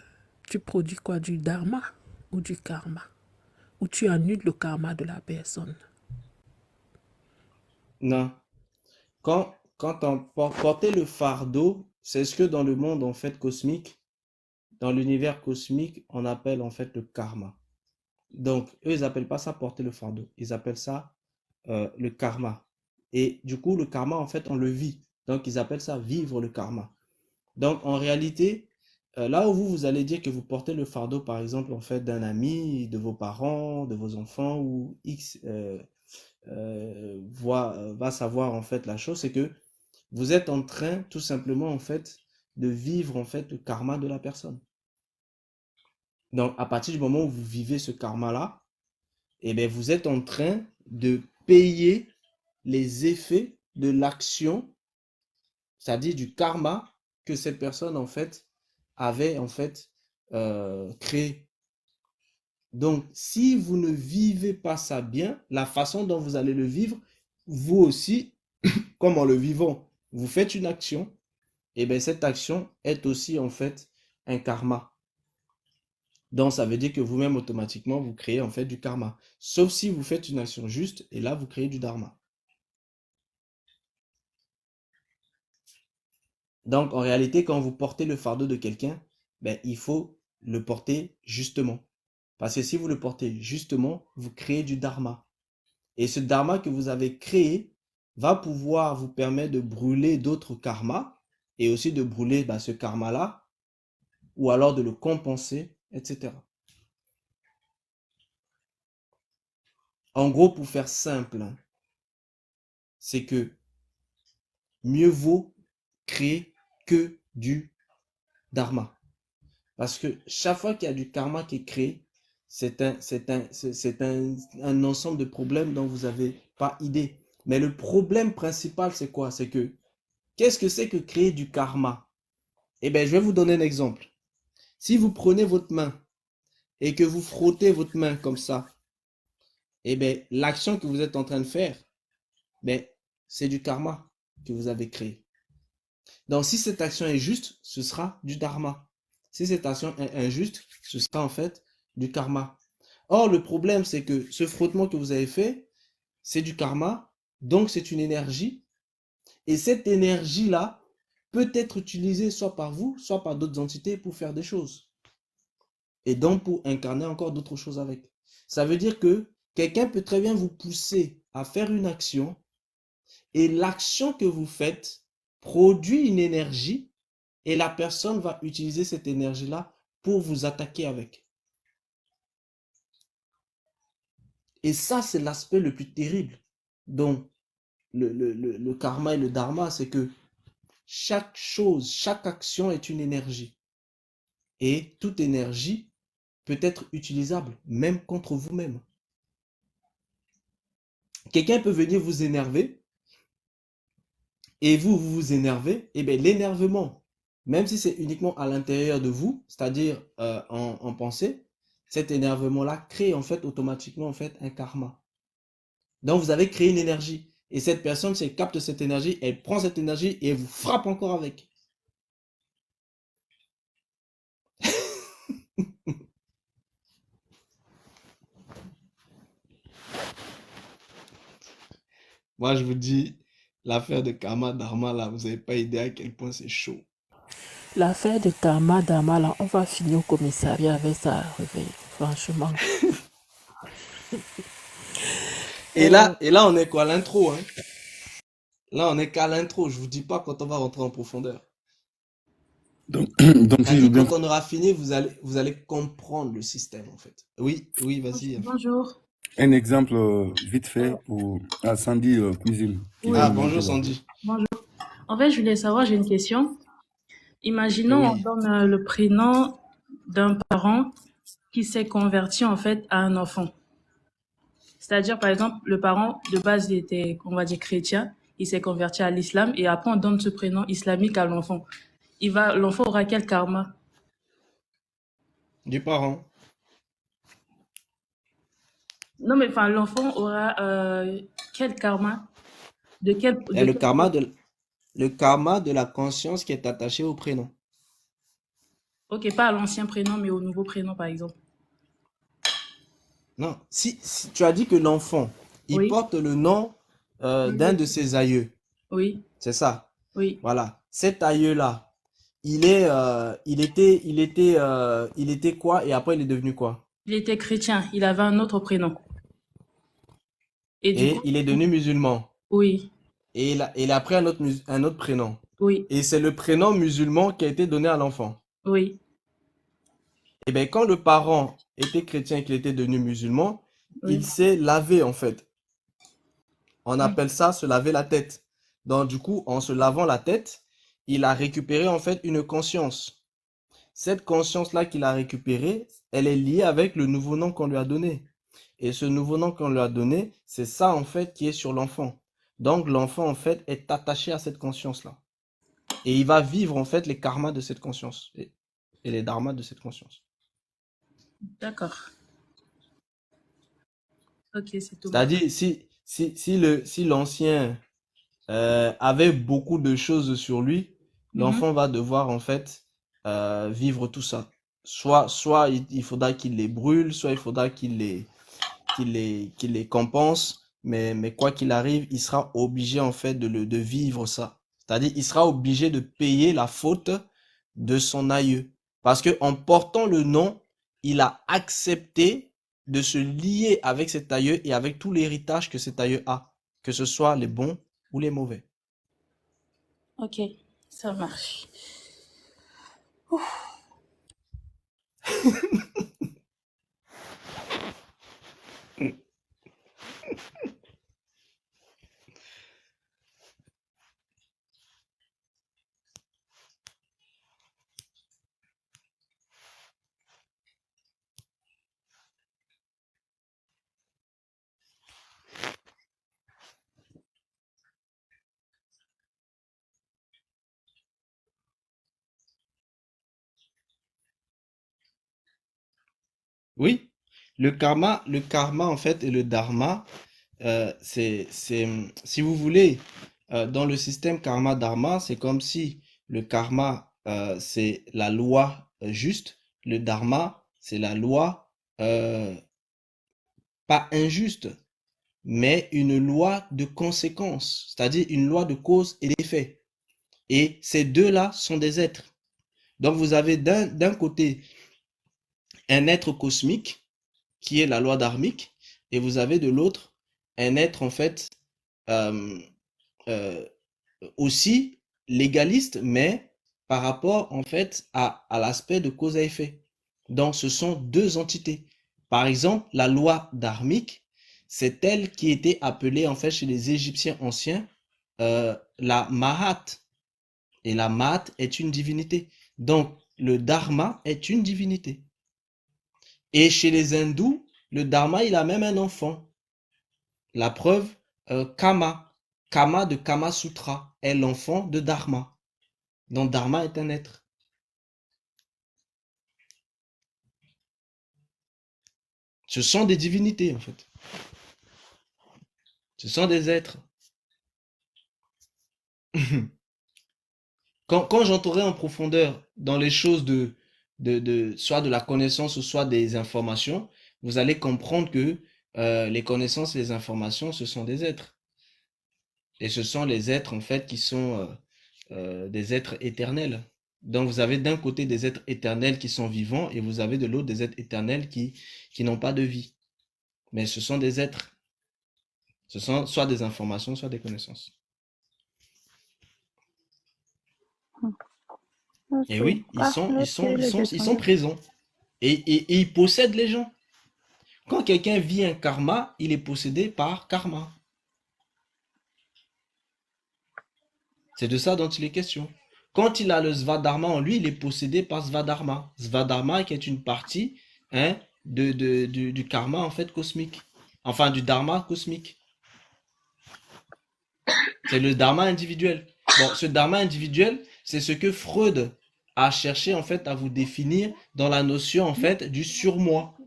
tu produis quoi? Du dharma ou du karma? Ou tu annules le karma de la personne? Non. Quand on porter le fardeau, c'est ce que dans le monde, en fait, cosmique, dans l'univers cosmique, on appelle, en fait, le karma. Donc, eux, ils appellent pas ça porter le fardeau. Ils appellent ça le karma. Et du coup, le karma, en fait, on le vit. Donc, ils appellent ça vivre le karma. Donc, en réalité, là où vous allez dire que vous portez le fardeau, par exemple, en fait, d'un ami, de vos parents, de vos enfants, ou X va savoir, en fait, la chose, c'est que vous êtes en train, tout simplement, en fait, de vivre, en fait, le karma de la personne. Donc, à partir du moment où vous vivez ce karma-là, eh bien, vous êtes en train de payer les effets de l'action, c'est-à-dire du karma que cette personne, en fait, avait, en fait, créé. Donc, si vous ne vivez pas ça bien, la façon dont vous allez le vivre, vous aussi, comme en le vivant, vous faites une action, et bien cette action est aussi, en fait, un karma. Donc, ça veut dire que vous-même, automatiquement, vous créez, en fait, du karma. Sauf si vous faites une action juste, et là, vous créez du dharma. Donc, en réalité, quand vous portez le fardeau de quelqu'un, ben, il faut le porter justement. Parce que si vous le portez justement, vous créez du dharma. Et ce dharma que vous avez créé va pouvoir vous permettre de brûler d'autres karmas et aussi de brûler ben, ce karma-là ou alors de le compenser, etc. En gros, pour faire simple, hein, c'est que mieux vaut créer que du dharma. Parce que chaque fois qu'il y a du karma qui est créé, c'est un ensemble de problèmes dont vous n'avez pas idée. Mais le problème principal, c'est quoi? C'est que, qu'est-ce que c'est que créer du karma? Eh bien, je vais vous donner un exemple. Si vous prenez votre main et que vous frottez votre main comme ça, eh bien, l'action que vous êtes en train de faire, ben, c'est du karma que vous avez créé. Donc, si cette action est juste, ce sera du dharma. Si cette action est injuste, ce sera en fait du karma. Or, le problème, c'est que ce frottement que vous avez fait, c'est du karma, donc c'est une énergie. Et cette énergie-là peut être utilisée soit par vous, soit par d'autres entités pour faire des choses. Et donc pour incarner encore d'autres choses avec. Ça veut dire que quelqu'un peut très bien vous pousser à faire une action et l'action que vous faites produit une énergie et la personne va utiliser cette énergie-là pour vous attaquer avec. Et ça, c'est l'aspect le plus terrible dont le karma et le dharma, c'est que chaque chose, chaque action est une énergie. Et toute énergie peut être utilisable, même contre vous-même. Quelqu'un peut venir vous énerver, et vous vous énervez, et bien l'énervement, même si c'est uniquement à l'intérieur de vous, c'est-à-dire en pensée, cet énervement-là crée en fait automatiquement en fait un karma. Donc vous avez créé une énergie. Et cette personne, si elle capte cette énergie, elle prend cette énergie et elle vous frappe encore avec. Moi, je vous dis, l'affaire de karma, dharma, là, vous n'avez pas idée à quel point c'est chaud. L'affaire de Karma Dama, là, on va finir au commissariat avec ça, réveil. Franchement. Et là, on est quoi, l'intro, hein? Là, on est qu'à l'intro. Je vous dis pas quand on va rentrer en profondeur. Donc, donc si je veux C'est-à-dire, bien. quand on aura fini, vous allez comprendre le système, en fait. Oui, oui, vas-y, Yafi. Bonjour. Un exemple vite fait pour Sandy Cuisine qui vient Ah, de bonjour, monter là. Sandy. Bonjour. En fait, je voulais savoir, j'ai une question. Imaginons, on Oui. donne le prénom d'un parent qui s'est converti en fait à un enfant. C'est-à-dire, par exemple, le parent de base, il était, on va dire, chrétien, il s'est converti à l'islam et après on donne ce prénom islamique à l'enfant. L'enfant aura quel karma? Du parent. Non, mais enfin, l'enfant aura quel karma? Et De quel... le karma de la conscience qui est attaché au prénom. Ok, pas à l'ancien prénom, mais au nouveau prénom, par exemple. Non, si tu as dit que l'enfant, il Oui, porte le nom d'un de ses aïeux. oui, C'est ça. oui. Voilà. Cet aïeux-là, il était quoi et après il est devenu quoi? Il était chrétien, il avait un autre prénom. Et du coup, Et il est devenu musulman. oui, Et il a pris un autre prénom. oui, Et c'est le prénom musulman qui a été donné à l'enfant. oui, Et bien, quand le parent était chrétien et qu'il était devenu musulman, oui. il s'est lavé en fait. On Mm. appelle ça se laver la tête. Donc, du coup, en se lavant la tête, il a récupéré en fait une conscience. Cette conscience-là qu'il a récupérée, elle est liée avec le nouveau nom qu'on lui a donné. Et ce nouveau nom qu'on lui a donné, c'est ça en fait qui est sur l'enfant. Donc l'enfant en fait est attaché à cette conscience-là. Et il va vivre en fait les karmas de cette conscience et les dharmas de cette conscience. D'accord. Ok, c'est tout. C'est-à-dire si l'ancien avait beaucoup de choses sur lui, Mhm. l'enfant va devoir en fait vivre tout ça. Soit il faudra qu'il les brûle, soit il faudra qu'il les compense, mais quoi qu'il arrive, il sera obligé en fait de vivre ça. C'est-à-dire, il sera obligé de payer la faute de son aïeux. Parce que en portant le nom, il a accepté de se lier avec cet aïeux et avec tout l'héritage que cet aïeux a, que ce soit les bons ou les mauvais. Ok, ça marche. Oui, le karma en fait et le dharma, si vous voulez, dans le système karma-dharma, c'est comme si le karma, c'est la loi juste, le dharma, c'est la loi pas injuste, mais une loi de conséquence, c'est-à-dire une loi de cause et d'effet. Et ces deux-là sont des êtres. Donc vous avez d'un côté un être cosmique qui est la loi dharmique, et vous avez de l'autre un être en fait euh, euh, aussi légaliste, mais par rapport en fait à l'aspect de cause à effet. Donc ce sont deux entités. Par exemple, la loi dharmique, c'est elle qui était appelée en fait chez les Égyptiens anciens la Mahat. Et la Mahat est une divinité. Donc le Dharma est une divinité. Et chez les hindous, le Dharma, il a même un enfant. La preuve, Kama. Kama de Kama Sutra est l'enfant de Dharma. Donc Dharma est un être. Ce sont des divinités en fait. Ce sont des êtres. Quand j'entrerai en profondeur dans les choses soit de la connaissance ou soit des informations, vous allez comprendre que les connaissances et les informations, ce sont des êtres. Et ce sont les êtres en fait qui sont des êtres éternels. Donc vous avez d'un côté des êtres éternels qui sont vivants et vous avez de l'autre des êtres éternels qui n'ont pas de vie. Mais ce sont des êtres. Ce sont soit des informations, soit des connaissances. Et Ok. oui, Ah, ok, le ils sont descendant. présents. Et ils possèdent les gens. Quand quelqu'un vit un karma, il est possédé par karma. C'est de ça dont il est question. Quand il a le svadharma en lui, il est possédé par svadharma. Svadharma qui est une partie hein, du karma en fait cosmique. Enfin, du dharma cosmique. C'est le dharma individuel. Bon, ce dharma individuel, c'est ce que Freud a cherché en fait à vous définir dans la notion en fait du surmoi,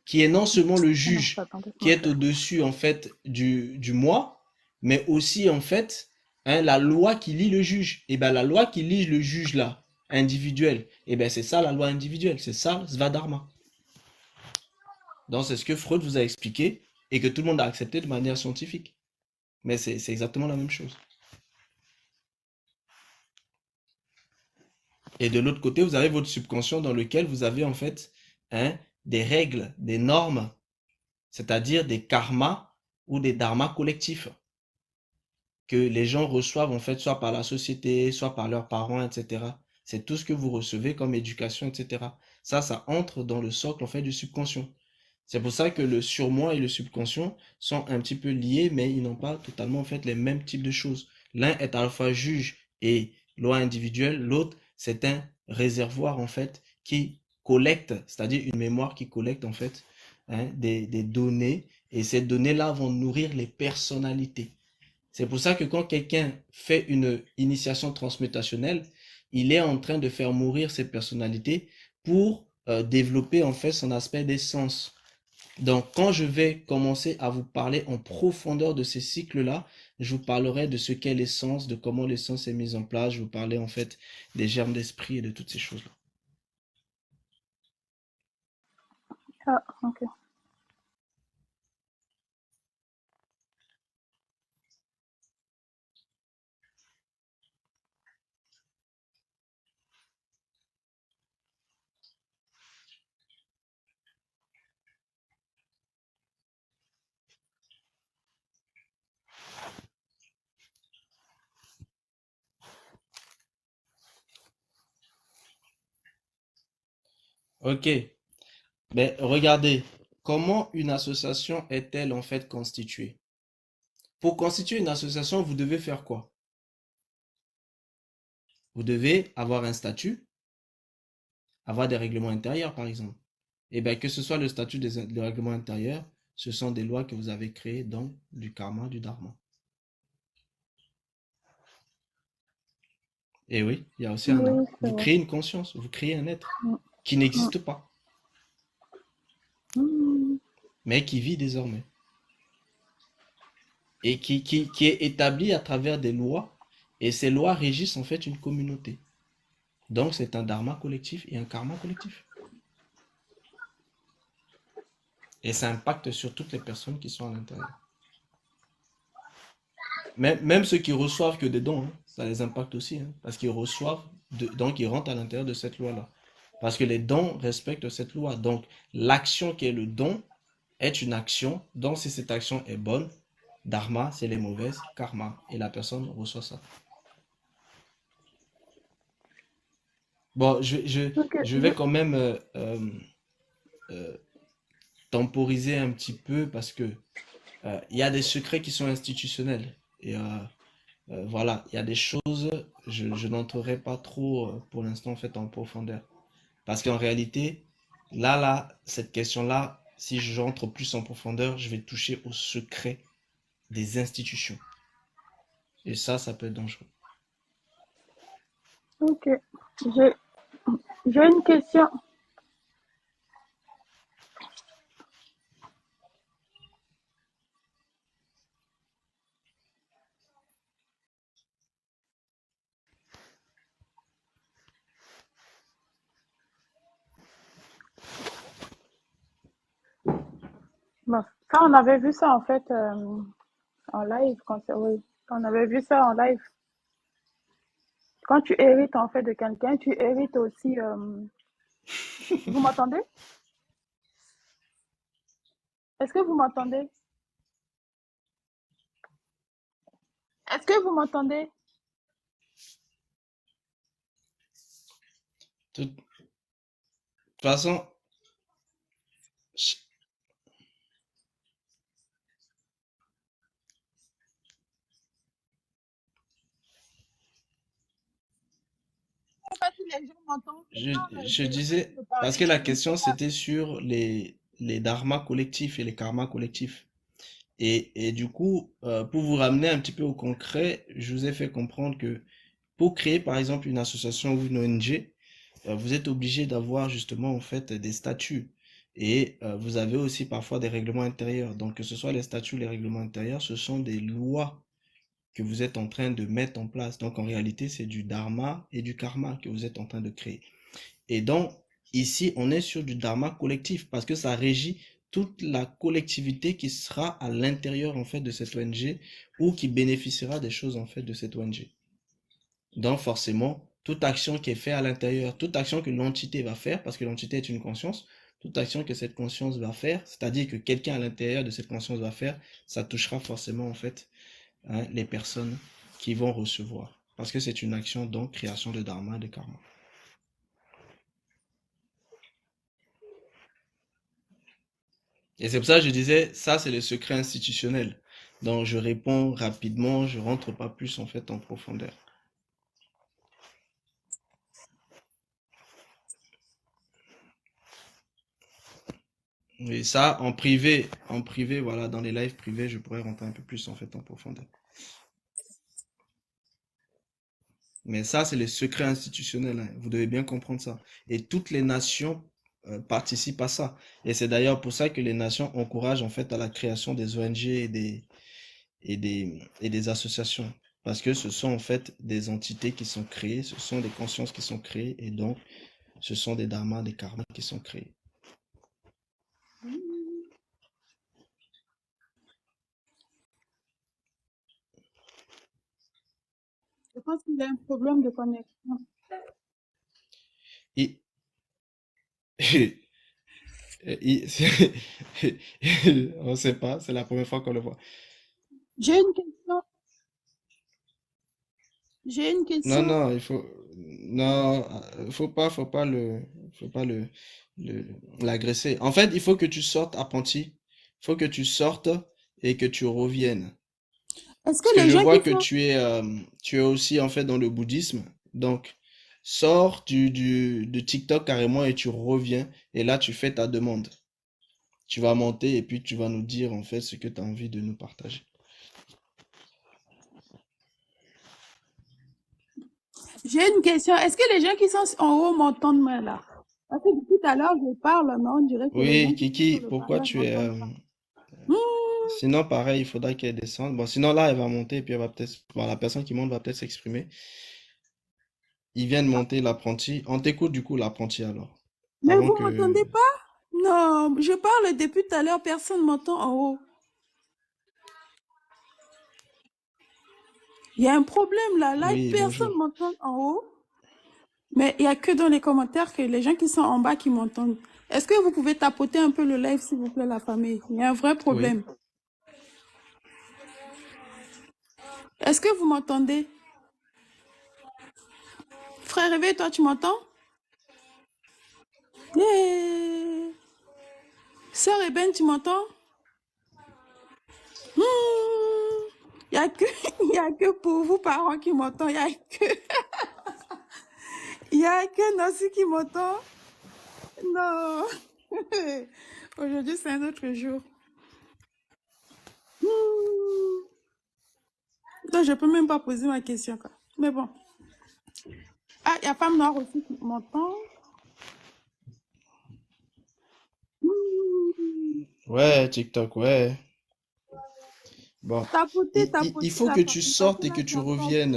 qui est non seulement le Ah non, pas juge attendez, qui comment est faire? au-dessus en fait du moi, mais aussi en fait hein, la loi qui lie le juge. Et bien la loi qui lie le juge là, individuel, et bien c'est ça la loi individuelle, c'est ça Svadharma. Donc c'est ce que Freud vous a expliqué et que tout le monde a accepté de manière scientifique. Mais c'est exactement la même chose. Et de l'autre côté, vous avez votre subconscient dans lequel vous avez en fait hein, des règles, des normes, c'est-à-dire des karmas ou des dharmas collectifs que les gens reçoivent en fait soit par la société, soit par leurs parents, etc. C'est tout ce que vous recevez comme éducation, etc. Ça entre dans le socle en fait du subconscient. C'est pour ça que le surmoi et le subconscient sont un petit peu liés, mais ils n'ont pas totalement en fait les mêmes types de choses. L'un est à la fois juge et loi individuelle, l'autre c'est un réservoir en fait qui collecte, c'est-à-dire une mémoire qui collecte en fait hein, des données, et ces données-là vont nourrir les personnalités. C'est pour ça que quand quelqu'un fait une initiation transmutationnelle, il est en train de faire mourir ses personnalités pour développer en fait son aspect d'essence. Donc, quand je vais commencer à vous parler en profondeur de ces cycles-là, je vous parlerai de ce qu'est l'essence, de comment l'essence est mise en place. Je vous parlerai en fait des germes d'esprit et de toutes ces choses-là. Ah, ok. Ok, mais regardez, comment une association est-elle en fait constituée? Pour constituer une association, vous devez faire quoi? Vous devez avoir un statut, avoir des règlements intérieurs, par exemple. Et bien, que ce soit le statut des règlements intérieurs, ce sont des lois que vous avez créées dans du karma, du dharma. Et oui, il y a aussi un âme. Oui, c'est Vous vrai. créez une conscience, vous créez un être Mm, qui mm. n'existe pas. mais qui vit désormais. Et qui est établi à travers des lois, et ces lois régissent en fait une communauté. Donc c'est un dharma collectif et un karma collectif. Et ça impacte sur toutes les personnes qui sont à l'intérieur. Même ceux qui reçoivent que des dons, hein, ça les impacte aussi, hein, parce qu'ils reçoivent, donc ils rentrent à l'intérieur de cette loi-là. Parce que les dons respectent cette loi. Donc l'action qui est le don est une action, donc si cette action est bonne, dharma, c'est les mauvaises, karma, et la personne reçoit ça. Bon, Ok, je vais quand même euh, temporiser un petit peu parce que il y a des secrets qui sont institutionnels. Et voilà, il y a des choses, je n'entrerai pas trop pour l'instant en fait en profondeur. Parce qu'en réalité, cette question-là, si j'entre plus en profondeur, je vais toucher au secret des institutions. Et ça peut être dangereux. ok. J'ai, j'ai une question. Bon, ça, on avait vu ça en fait en live. Oui, on avait vu ça en live. Quand tu hérites en fait de quelqu'un, tu hérites aussi. Vous m'entendez? Est-ce que vous m'entendez? Est-ce que vous m'entendez? De toute façon, je- Je sais pas si les gens m'entendent. Je, Quand je j'essaie disais, de parce parler, que la je ne sais question pas. c'était sur les dharmas collectifs et les karmas collectifs. Et du coup, pour vous ramener un petit peu au concret, je vous ai fait comprendre que pour créer par exemple une association ou une ONG, vous êtes obligé d'avoir justement en fait des statuts. Et vous avez aussi parfois des règlements intérieurs. Donc que ce soit les statuts, les règlements intérieurs, ce sont des lois que vous êtes en train de mettre en place. Donc en réalité, c'est du dharma et du karma que vous êtes en train de créer. Et donc, ici, on est sur du dharma collectif parce que ça régit toute la collectivité qui sera à l'intérieur, en fait, de cette ONG ou qui bénéficiera des choses, en fait, de cette ONG. Donc, forcément, toute action qui est faite à l'intérieur, toute action que l'entité va faire, parce que l'entité est une conscience, toute action que cette conscience va faire, c'est-à-dire que quelqu'un à l'intérieur de cette conscience va faire, ça touchera forcément, en fait, hein, les personnes qui vont recevoir. Parce que c'est une action, donc, création de dharma et de karma. Et c'est pour ça que je disais, ça c'est le secret institutionnel. Donc je réponds rapidement, je rentre pas plus en fait en profondeur. Et ça en privé, voilà, dans les lives privés, je pourrais rentrer un peu plus en fait en profondeur. Mais ça c'est le secret institutionnel, hein. Vous devez bien comprendre ça. Et toutes les nations participent à ça. Et c'est d'ailleurs pour ça que les nations encouragent en fait à la création des ONG et des associations. Parce que ce sont en fait des entités qui sont créées, ce sont des consciences qui sont créées, et donc ce sont des dharmas, des karmas qui sont créés. Je pense qu'il y a un problème de connexion. Et, on ne sait pas, c'est la première fois qu'on le voit. J'ai une question. J'ai une Non, question. non, non, faut pas l'agresser. En fait, il faut que tu sortes apprenti. Il faut que tu sortes et que tu reviennes. Est-ce Parce que que les je gens vois qui que sont... tu es aussi en fait dans le bouddhisme. Donc, sors de TikTok carrément et tu reviens. Et là, tu fais ta demande. Tu vas monter et puis tu vas nous dire en fait ce que tu as envie de nous partager. J'ai une question. Est-ce que les gens qui sont en haut m'entendent moi là? Parce que depuis tout à l'heure, je parle, mais on dirait que les gens Oui, qui sont Kiki, sur le pourquoi parleur tu es... n'entendent pas. Hmm, Sinon, pareil, il faudra qu'elle descende. Bon, sinon, là, elle va monter et puis elle va peut-être... Bon, la personne qui monte va peut-être s'exprimer. Il vient de monter l'apprenti. On t'écoute du coup, l'apprenti, alors. Mais Avant vous que... m'entendez pas? Non, je parle depuis tout à l'heure, personne ne m'entend en haut. Il y a un problème là, Oui, personne bonjour. ne m'entend en haut. Mais il n'y a que dans les commentaires que les gens qui sont en bas qui m'entendent. Est-ce que vous pouvez tapoter un peu le live, s'il vous plaît, la famille? Il y a un vrai Oui, problème. Est-ce que vous m'entendez? Frère Réveil, toi, tu m'entends? Yeah. Sœur Eben, tu m'entends? Il n'y a que, y a que pour vous, parents, qui m'entendent. Il n'y a que, y a que Nancy qui m'entend. Non. Aujourd'hui, c'est un autre jour. Donc, je peux même pas poser ma question, quoi. Mais bon. Ah, il y a Femme Noire aussi qui m'entend. ouais, TikTok, ouais. Bon, Tapoter, il tapoter faut la que tu famille, parce que sortes et là, que tu j'entends reviennes.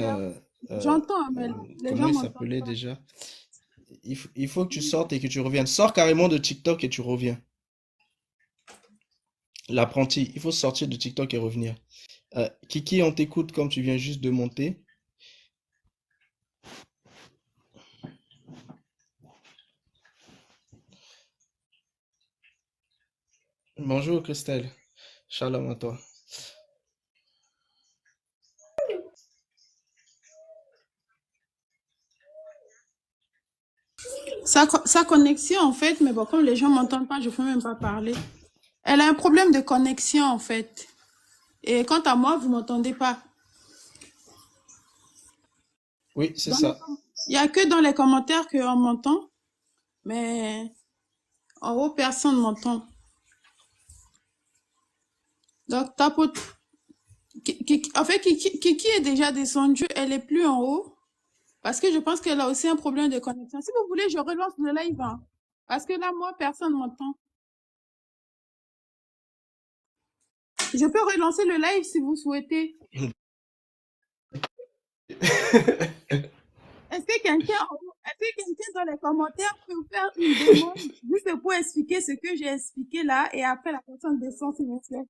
faire. J'entends, mais les Comment gens il m'entendent s'appelait pas. déjà? Il faut que tu sortes et que tu reviennes. Sors carrément de TikTok et tu reviens. L'apprenti, il faut sortir de TikTok et revenir. Kiki, on t'écoute comme tu viens juste de monter. Bonjour Christelle. Shalom à toi. Sa connexion, en fait, mais bon, comme les gens m'entendent pas, je ne peux même pas parler. Elle a un problème de connexion, en fait. Et quant à moi, vous m'entendez pas. Oui, c'est Dans les ça. Il n'y a que dans les commentaires qu'on m'entend, mais en haut, personne ne m'entend. Donc, tapote. En fait, Kiki est déjà descendue, elle est plus en haut, parce que je pense qu'elle a aussi un problème de connexion. Si vous voulez, je relance le live, hein, parce que là, moi, personne ne m'entend. Je peux relancer le live si vous souhaitez. Est-ce que quelqu'un dans les commentaires peut faire une demande juste pour expliquer ce que j'ai expliqué là et après la personne descend s'il vous plaît.